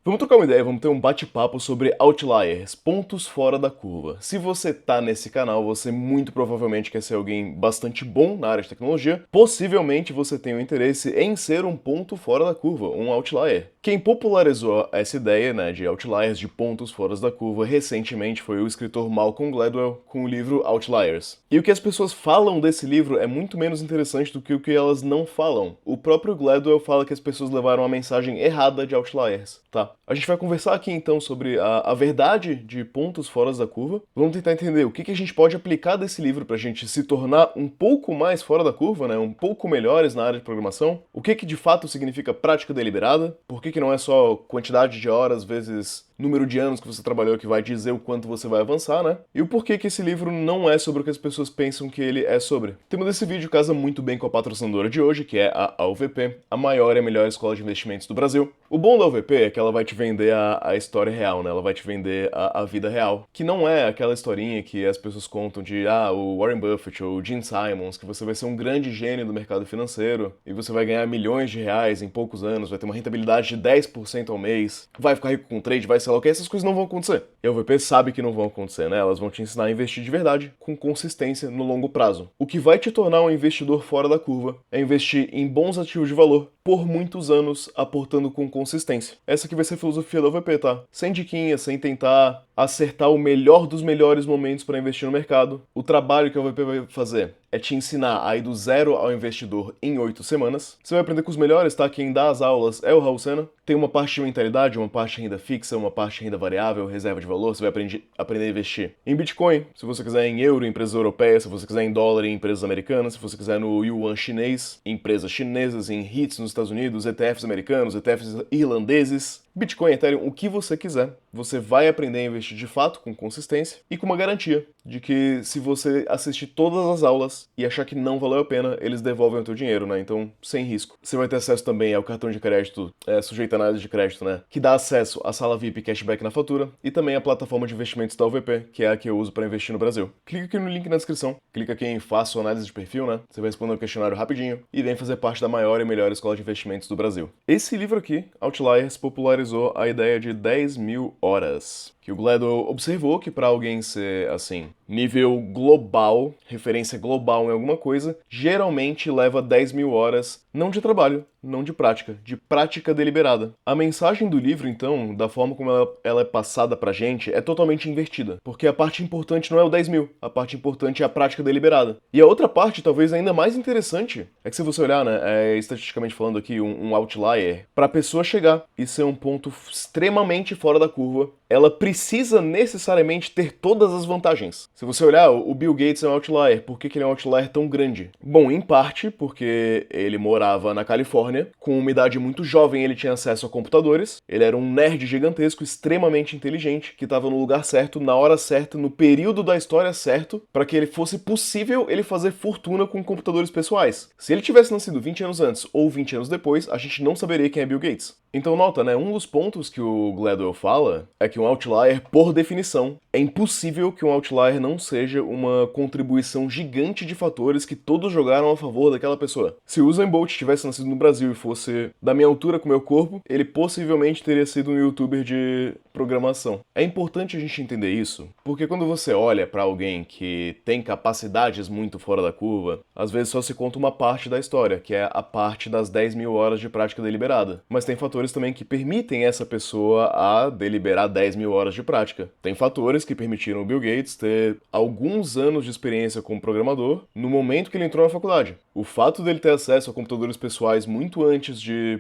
Vamos trocar uma ideia, vamos ter um bate-papo sobre outliers, pontos fora da curva. Se você tá nesse canal, você muito provavelmente quer ser alguém bastante bom na área de tecnologia. Possivelmente você tem um interesse em ser um ponto fora da curva, um outlier. Quem popularizou essa ideia, né, de outliers, de pontos fora da curva, recentemente foi o escritor Malcolm Gladwell com o livro Outliers. E o que as pessoas falam desse livro é muito menos interessante do que o que elas não falam. O próprio Gladwell fala que as pessoas levaram a mensagem errada de outliers, tá? A gente vai conversar aqui então sobre a verdade de pontos fora da curva. Vamos tentar entender o que a gente pode aplicar desse livro pra gente se tornar um pouco mais fora da curva, né? Um pouco melhores na área de programação. O que de fato significa prática deliberada? Por que não é só quantidade de horas vezes número de anos que você trabalhou que vai dizer o quanto você vai avançar, né? E o porquê que esse livro não é sobre o que as pessoas pensam que ele é sobre. O tema desse vídeo casa muito bem com a patrocinadora de hoje, que é a UVP, a maior e melhor escola de investimentos do Brasil. O bom da UVP é que ela vai te vender a história real, né? Ela vai te vender a vida real, que não é aquela historinha que as pessoas contam de, o Warren Buffett ou o Gene Simons, que você vai ser um grande gênio do mercado financeiro e você vai ganhar milhões de reais em poucos anos, vai ter uma rentabilidade de 10% ao mês, vai ficar rico com trade, vai ser lá o que, essas coisas não vão acontecer. E a UVP sabe que não vão acontecer, né? Elas vão te ensinar a investir de verdade, com consistência no longo prazo. O que vai te tornar um investidor fora da curva é investir em bons ativos de valor por muitos anos, aportando com consistência. Essa aqui vai ser a filosofia da UVP, tá? Sem diquinha, sem tentar acertar o melhor dos melhores momentos para investir no mercado. O trabalho que a UVP vai fazer é te ensinar a ir do zero ao investidor em 8 semanas. Você vai aprender com os melhores, tá? Quem dá as aulas é o Raul Sena. Tem uma parte de mentalidade, uma parte de renda fixa, uma parte de renda variável, reserva de valor. Você vai aprender a investir em Bitcoin, se você quiser em euro, em empresas europeias, se você quiser em dólar, em empresas americanas, se você quiser no yuan chinês, em empresas chinesas, em REITs nos Estados Unidos, ETFs americanos, ETFs irlandeses. Bitcoin, Ethereum, o que você quiser. Você vai aprender a investir de fato, com consistência e com uma garantia de que se você assistir todas as aulas e achar que não valeu a pena, eles devolvem o teu dinheiro, né? Então, sem risco. Você vai ter acesso também ao cartão de crédito, sujeito a análise de crédito, né? Que dá acesso à sala VIP cashback na fatura e também à plataforma de investimentos da UVP, que é a que eu uso para investir no Brasil. Clica aqui no link na descrição, clica aqui em Faça sua análise de perfil, né? Você vai responder um questionário rapidinho e vem fazer parte da maior e melhor escola de investimentos do Brasil. Esse livro aqui, Outliers, popularizou a ideia de 10 mil horas. Que o Gladwell observou que para alguém ser, assim, nível global, referência global em alguma coisa, geralmente leva 10 mil horas, não de trabalho, não de prática deliberada. A mensagem do livro, então, da forma como ela é passada pra gente, é totalmente invertida. Porque a parte importante não é o 10 mil, a parte importante é a prática deliberada. E a outra parte, talvez ainda mais interessante, é que se você olhar, né, estatisticamente falando aqui, um outlier, pra pessoa chegar e ser um ponto extremamente fora da curva, ela precisa necessariamente ter todas as vantagens. Se você olhar, o Bill Gates é um outlier. Por que ele é um outlier tão grande? Bom, em parte porque ele morava na Califórnia, com uma idade muito jovem ele tinha acesso a computadores, ele era um nerd gigantesco, extremamente inteligente, que estava no lugar certo, na hora certa, no período da história certo, para que ele fosse possível ele fazer fortuna com computadores pessoais. Se ele tivesse nascido 20 anos antes ou 20 anos depois, a gente não saberia quem é Bill Gates. Então nota, né, um dos pontos que o Gladwell fala é que um outlier, por definição, é impossível que um outlier não seja uma contribuição gigante de fatores que todos jogaram a favor daquela pessoa. Se o Usain Bolt tivesse nascido no Brasil e fosse da minha altura com o meu corpo, ele possivelmente teria sido um youtuber de programação. É importante a gente entender isso, porque quando você olha para alguém que tem capacidades muito fora da curva, às vezes só se conta uma parte da história, que é a parte das 10 mil horas de prática deliberada. Mas tem fatores também que permitem essa pessoa a deliberar 10 mil horas de prática. Tem fatores que permitiram o Bill Gates ter alguns anos de experiência como programador no momento que ele entrou na faculdade. O fato dele ter acesso a computadores pessoais muito antes de,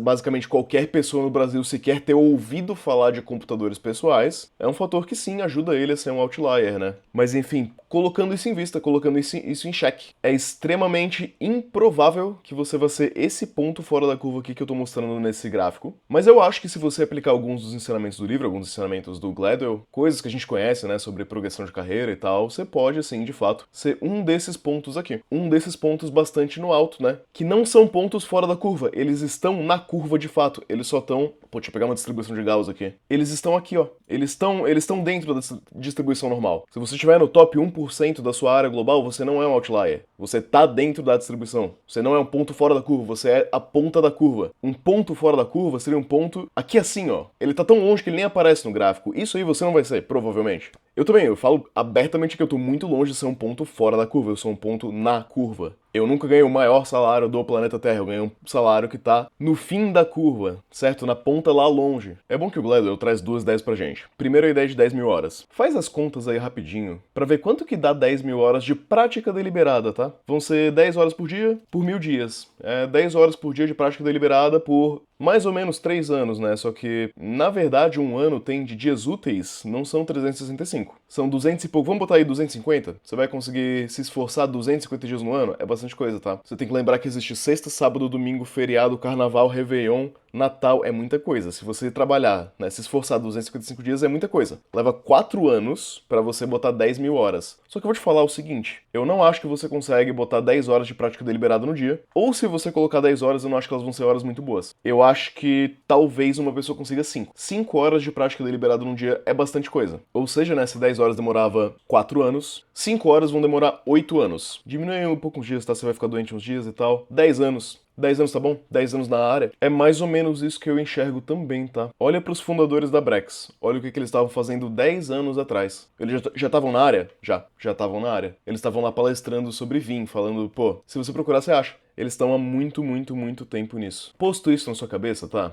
basicamente qualquer pessoa no Brasil sequer ter ouvido falar de computadores pessoais, é um fator que sim ajuda ele a ser um outlier, né? Mas enfim, colocando isso em vista, colocando isso em xeque, é extremamente improvável que você vá ser esse ponto fora da curva aqui que eu tô mostrando nesse gráfico. Mas eu acho que se você aplicar alguns dos ensinamentos do livro, alguns ensinamentos do Gladwell, coisas que a gente conhece, né, sobre progressão de carreira e tal, você pode, assim, de fato, ser um desses pontos aqui. Um desses pontos bastante no alto, né? Que não são pontos fora da curva, eles estão na curva de fato, eles só estão... Deixa eu pegar uma distribuição de Gauss aqui. Eles estão aqui, ó. Eles estão dentro da distribuição normal. Se você estiver no top 1% da sua área global, você não é um outlier. Você tá dentro da distribuição. Você não é um ponto fora da curva, você é a ponta da curva. Um ponto fora fora da curva seria um ponto aqui assim, ó. Ele tá tão longe que ele nem aparece no gráfico. Isso aí você não vai ser, provavelmente. Eu falo abertamente que eu tô muito longe de ser um ponto fora da curva, eu sou um ponto na curva. Eu nunca ganhei o maior salário do planeta Terra, eu ganhei um salário que tá no fim da curva, certo? Na ponta lá longe. É bom que o Gladwell traz duas ideias pra gente. Primeiro a ideia de 10 mil horas. Faz as contas aí rapidinho, pra ver quanto que dá 10 mil horas de prática deliberada, tá? Vão ser 10 horas por dia, por 1000 dias. 10 horas por dia de prática deliberada por mais ou menos 3 anos, né? Só que, na verdade, um ano tem de dias úteis, não são 365. São 200 e pouco. Vamos botar aí 250? Você vai conseguir se esforçar 250 dias no ano? É bastante coisa, tá? Você tem que lembrar que existe sexta, sábado, domingo, feriado, carnaval, réveillon, Natal, é muita coisa. Se você trabalhar, né, se esforçar 255 dias, é muita coisa. Leva 4 anos pra você botar 10 mil horas. Só que eu vou te falar o seguinte, eu não acho que você consegue botar 10 horas de prática deliberada no dia, ou se você colocar 10 horas, eu não acho que elas vão ser horas muito boas. Eu acho que talvez uma pessoa consiga 5. 5 horas de prática deliberada num dia é bastante coisa. Ou seja, né, se 10 horas demorava 4 anos, 5 horas vão demorar 8 anos. Diminui um pouco uns dias, tá? Você vai ficar doente uns dias e tal. 10 anos. 10 anos tá bom? 10 anos na área? É mais ou menos isso que eu enxergo também, tá? Olha pros fundadores da Brex. Olha o que eles estavam fazendo 10 anos atrás. Eles já estavam na área? Já estavam na área. Eles estavam lá palestrando sobre vinho, falando, pô, se você procurar, você acha. Eles estão há muito, muito, muito tempo nisso. Posto isso na sua cabeça, tá?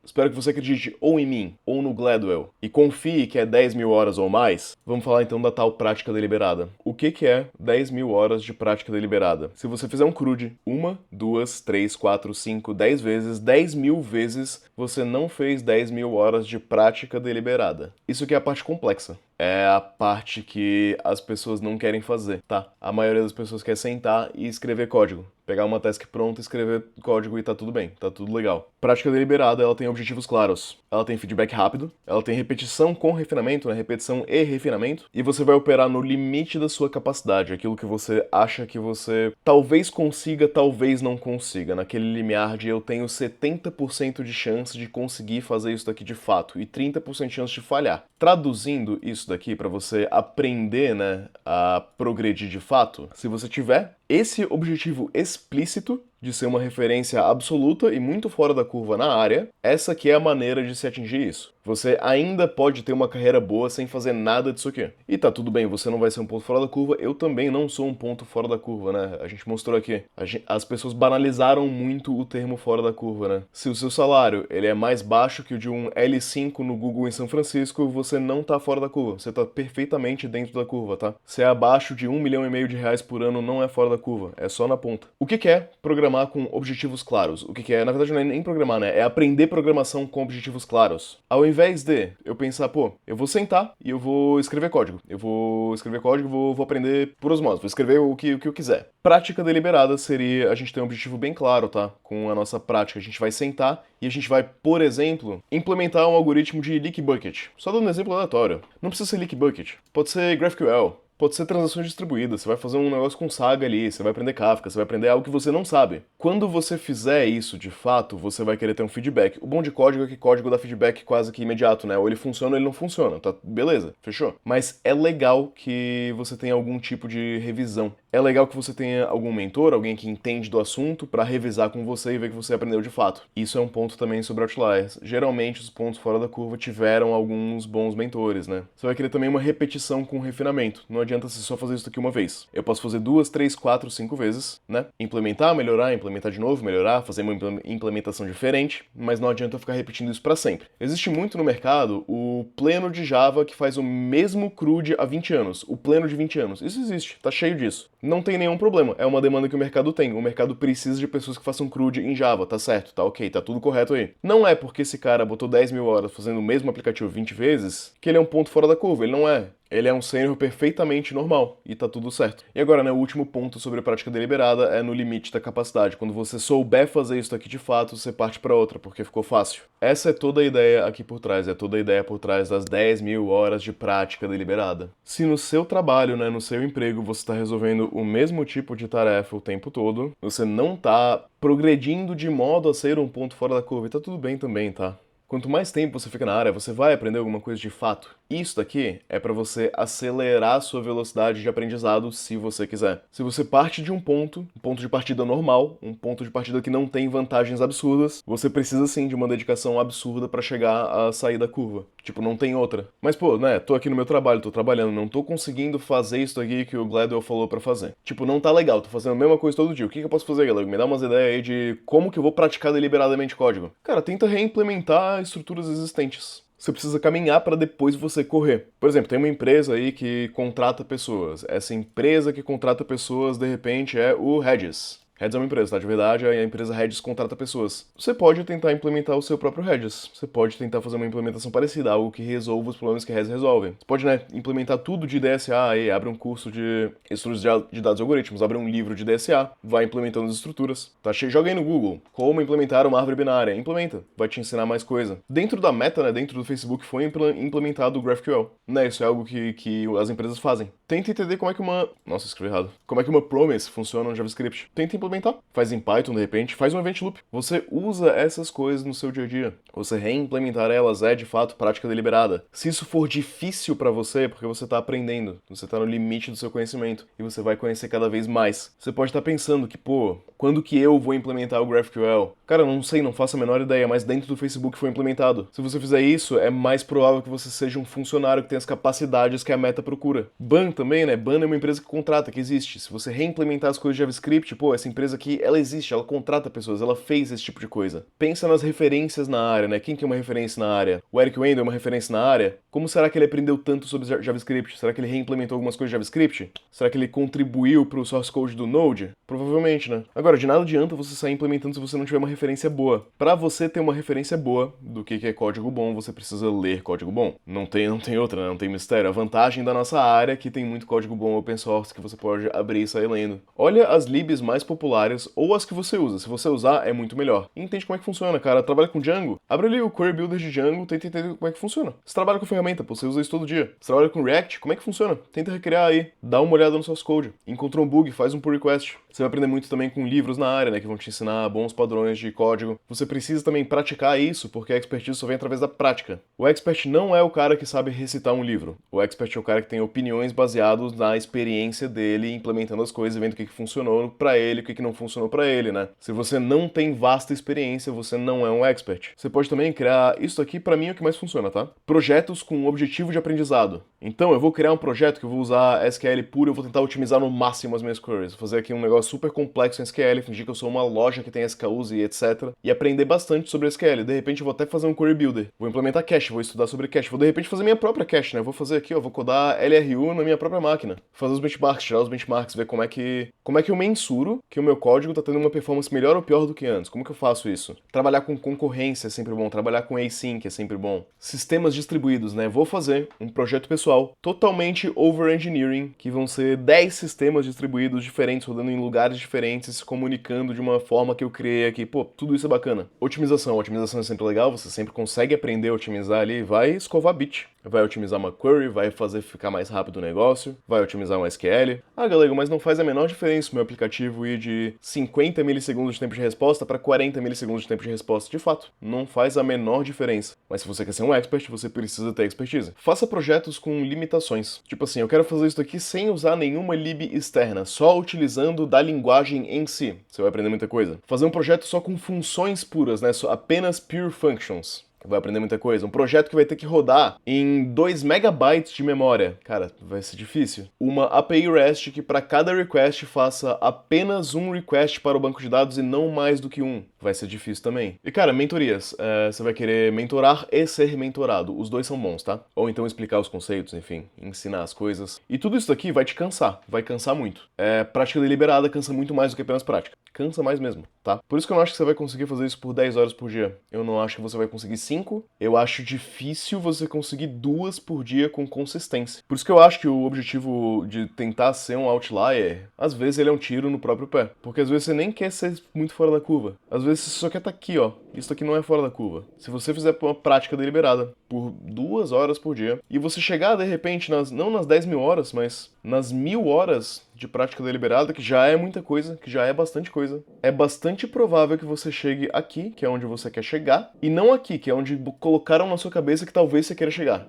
Espero que você acredite ou em mim, ou no Gladwell, e confie que é 10 mil horas ou mais. Vamos falar então da tal prática deliberada. O que é 10 mil horas de prática deliberada? Se você fizer um crude, 1, 2, 3, 4, 5, 10 vezes, 10 mil vezes, você não fez 10 mil horas de prática deliberada. Isso que é a parte complexa. É a parte que as pessoas não querem fazer, tá? A maioria das pessoas quer sentar e escrever código. Pegar uma task pronta, escrever código e tá tudo bem, tá tudo legal. Prática deliberada, ela tem objetivos claros. Ela tem feedback rápido, ela tem repetição com refinamento, né? Repetição e refinamento. E você vai operar no limite da sua capacidade, aquilo que você acha que você talvez consiga, talvez não consiga. Naquele limiar de eu tenho 70% de chance de conseguir fazer isso daqui de fato e 30% de chance de falhar. Traduzindo isso daqui para você aprender, né, a progredir de fato, se você tiver esse objetivo explícito de ser uma referência absoluta e muito fora da curva na área, essa aqui é a maneira de se atingir isso. Você ainda pode ter uma carreira boa sem fazer nada disso aqui. E tá tudo bem, você não vai ser um ponto fora da curva, eu também não sou um ponto fora da curva, né? A gente mostrou aqui. As pessoas banalizaram muito o termo fora da curva, né? Se o seu salário ele é mais baixo que o de um L5 no Google em São Francisco, você não tá fora da curva. Você tá perfeitamente dentro da curva, tá? Se é abaixo de 1,5 milhão de reais por ano, não é fora da curva, é só na ponta. O que é programar com objetivos claros? O que é, na verdade, não é nem programar, né? É aprender programação com objetivos claros. Ao invés de eu pensar, pô, eu vou sentar e eu vou escrever código. Eu vou escrever código, vou aprender por osmose, vou escrever o que eu quiser. Prática deliberada seria a gente ter um objetivo bem claro, tá? Com a nossa prática. A gente vai sentar e a gente vai, por exemplo, implementar um algoritmo de leak bucket. Só dando um exemplo aleatório. Não precisa ser leak bucket. Pode ser GraphQL. Pode ser transações distribuídas, você vai fazer um negócio com Saga ali, você vai aprender Kafka, você vai aprender algo que você não sabe. Quando você fizer isso de fato, você vai querer ter um feedback. O bom de código é que código dá feedback quase que imediato, né? Ou ele funciona ou ele não funciona, tá? Beleza, fechou. Mas é legal que você tenha algum tipo de revisão. É legal que você tenha algum mentor, alguém que entende do assunto, pra revisar com você e ver que você aprendeu de fato. Isso é um ponto também sobre Outliers. Geralmente os pontos fora da curva tiveram alguns bons mentores, né? Você vai querer também uma repetição com refinamento. Não adianta você só fazer isso aqui uma vez. Eu posso fazer 2, 3, 4, 5 vezes, né? Implementar, melhorar, implementar de novo, melhorar, fazer uma implementação diferente, mas não adianta eu ficar repetindo isso pra sempre. Existe muito no mercado o pleno de Java que faz o mesmo CRUD há 20 anos, o pleno de 20 anos. Isso existe, tá cheio disso. Não tem nenhum problema, é uma demanda que o mercado tem. O mercado precisa de pessoas que façam CRUD em Java, tá certo, tá ok, tá tudo correto aí. Não é porque esse cara botou 10 mil horas fazendo o mesmo aplicativo 20 vezes que ele é um ponto fora da curva, ele não é. Ele é um sênior perfeitamente normal e tá tudo certo. E agora, né, o último ponto sobre a prática deliberada é no limite da capacidade. Quando você souber fazer isso aqui de fato, você parte para outra, porque ficou fácil. Essa é toda a ideia aqui por trás, é toda a ideia por trás das 10 mil horas de prática deliberada. Se no seu trabalho, né, no seu emprego, você está resolvendo o mesmo tipo de tarefa o tempo todo, você não tá progredindo de modo a ser um ponto fora da curva, e tá tudo bem também, tá? Quanto mais tempo você fica na área, você vai aprender alguma coisa de fato. Isso daqui é para você acelerar a sua velocidade de aprendizado se você quiser. Se você parte de um ponto de partida normal, um ponto de partida que não tem vantagens absurdas, você precisa sim de uma dedicação absurda para chegar a sair da curva. Tipo, não tem outra. Mas pô, né, tô aqui no meu trabalho, tô trabalhando, não tô conseguindo fazer isso aqui que o Gladwell falou pra fazer. Tipo, não tá legal, tô fazendo a mesma coisa todo dia. O que eu posso fazer, galera? Me dá umas ideias aí de como que eu vou praticar deliberadamente código. Cara, tenta reimplementar estruturas existentes. Você precisa caminhar para depois você correr. Por exemplo, tem uma empresa aí que contrata pessoas. Essa empresa que contrata pessoas, de repente, é o Regis. Redis é uma empresa, tá? De verdade, a empresa Redis contrata pessoas. Você pode tentar implementar o seu próprio Redis. Você pode tentar fazer uma implementação parecida, algo que resolva os problemas que Redis resolve. Você pode, né, implementar tudo de DSA aí, abre um curso de estruturas de dados e algoritmos, abre um livro de DSA, vai implementando as estruturas. Tá? Joga aí no Google, como implementar uma árvore binária. Implementa, vai te ensinar mais coisa. Dentro da Meta, né, dentro do Facebook, foi implementado o GraphQL. Né, isso é algo que as empresas fazem. Tenta entender como é que uma... Nossa, escrevi errado. Como é que uma promise funciona no JavaScript. Tenta implementar. Faz em Python, de repente, faz um event loop. Você usa essas coisas no seu dia a dia. Você reimplementar elas é, de fato, prática deliberada. Se isso for difícil pra você, é porque você tá aprendendo. Você tá no limite do seu conhecimento. E você vai conhecer cada vez mais. Você pode estar pensando que, pô, quando que eu vou implementar o GraphQL? Cara, não sei, não faço a menor ideia, mas dentro do Facebook foi implementado. Se você fizer isso, é mais provável que você seja um funcionário que tem as capacidades que a Meta procura. Ban também, né? Ban é uma empresa que contrata, que existe. Se você reimplementar as coisas de JavaScript, pô, essa empresa aqui, ela existe, ela contrata pessoas, ela fez esse tipo de coisa. Pensa nas referências na área, né? Quem que é uma referência na área? O Eric Wendel é uma referência na área? Como será que ele aprendeu tanto sobre JavaScript? Será que ele reimplementou algumas coisas de JavaScript? Será que ele contribuiu pro source code do Node? Provavelmente, né? Agora, de nada adianta você sair implementando se você não tiver uma referência boa. Para você ter uma referência boa do que é código bom, você precisa ler código bom. Não tem outra, né? Não tem mistério. A vantagem da nossa área é que tem muito código bom open source que você pode abrir e sair lendo. Olha as libs mais populares ou as que você usa. Se você usar, é muito melhor. E entende como é que funciona, cara. Trabalha com Django, abre ali o Query Builder de Django, tenta entender como é que funciona. Você trabalha com ferramenta, pô, você usa isso todo dia. Você trabalha com React, como é que funciona? Tenta recriar aí, dá uma olhada no source code. Encontrou um bug, faz um pull request. Você vai aprender muito também com livros na área, né, que vão te ensinar bons padrões de código. Você precisa também praticar isso, porque a expertise só vem através da prática. O expert não é o cara que sabe recitar um livro. O expert é o cara que tem opiniões baseadas na experiência dele, implementando as coisas, vendo o que funcionou pra ele, o que não funcionou pra ele, né? Se você não tem vasta experiência, você não é um expert. Você pode também criar, isso aqui pra mim é o que mais funciona, tá? Projetos com objetivo de aprendizado. Então, eu vou criar um projeto que eu vou usar SQL puro, eu vou tentar otimizar no máximo as minhas queries. Vou fazer aqui um negócio super complexo em SQL, fingir que eu sou uma loja que tem SKUs e etc. E aprender bastante sobre SQL. De repente, eu vou até fazer um query builder. Vou implementar cache, vou estudar sobre cache. Vou, de repente, fazer minha própria cache, né? Vou fazer aqui, ó, vou codar LRU na minha própria máquina. Fazer os benchmarks, tirar os benchmarks, ver como é que eu mensuro que o meu código tá tendo uma performance melhor ou pior do que antes. Como que eu faço isso? Trabalhar com concorrência é sempre bom. Trabalhar com async é sempre bom. Sistemas distribuídos, né? Vou fazer um projeto pessoal totalmente over-engineering, que vão ser 10 sistemas distribuídos diferentes, rodando em lugares diferentes, se comunicando de uma forma que eu criei aqui. Pô, tudo isso é bacana. Otimização. Otimização é sempre legal, você sempre consegue aprender a otimizar ali, vai escovar bit. Vai otimizar uma query, vai fazer ficar mais rápido o negócio, vai otimizar um SQL. Ah, galera, mas não faz a menor diferença o meu aplicativo ir de 50 milissegundos de tempo de resposta para 40 milissegundos de tempo de resposta. De fato, não faz a menor diferença. Mas se você quer ser um expert, você precisa ter expertise. Faça projetos com limitações. Tipo assim, eu quero fazer isso aqui sem usar nenhuma lib externa, só utilizando da linguagem em si. Você vai aprender muita coisa. Fazer um projeto só com funções puras, né? Só apenas pure functions. Vai aprender muita coisa. Um projeto que vai ter que rodar em 2 megabytes de memória. Cara, vai ser difícil. Uma API REST que para cada request faça apenas um request para o banco de dados e não mais do que um. Vai ser difícil também. E cara, mentorias. Você vai querer mentorar e ser mentorado. Os dois são bons, tá? Ou então explicar os conceitos, enfim, ensinar as coisas. E tudo isso daqui vai te cansar. Vai cansar muito. Prática deliberada cansa muito mais do que apenas prática. Cansa mais mesmo, tá? Por isso que eu não acho que você vai conseguir fazer isso por 10 horas por dia. Eu não acho que você vai conseguir 5. Eu acho difícil você conseguir 2 por dia com consistência. Por isso que eu acho que o objetivo de tentar ser um outlier, às vezes ele é um tiro no próprio pé. Porque às vezes você nem quer ser muito fora da curva. Às vezes você só quer estar aqui, ó. Isso aqui não é fora da curva. Se você fizer uma prática deliberada por 2 horas por dia, e você chegar de repente, não nas 10 mil horas, mas nas 1000 horas de prática deliberada, que já é muita coisa, que já é bastante coisa, é bastante provável que você chegue aqui, que é onde você quer chegar, e não aqui, que é onde colocaram na sua cabeça que talvez você queira chegar.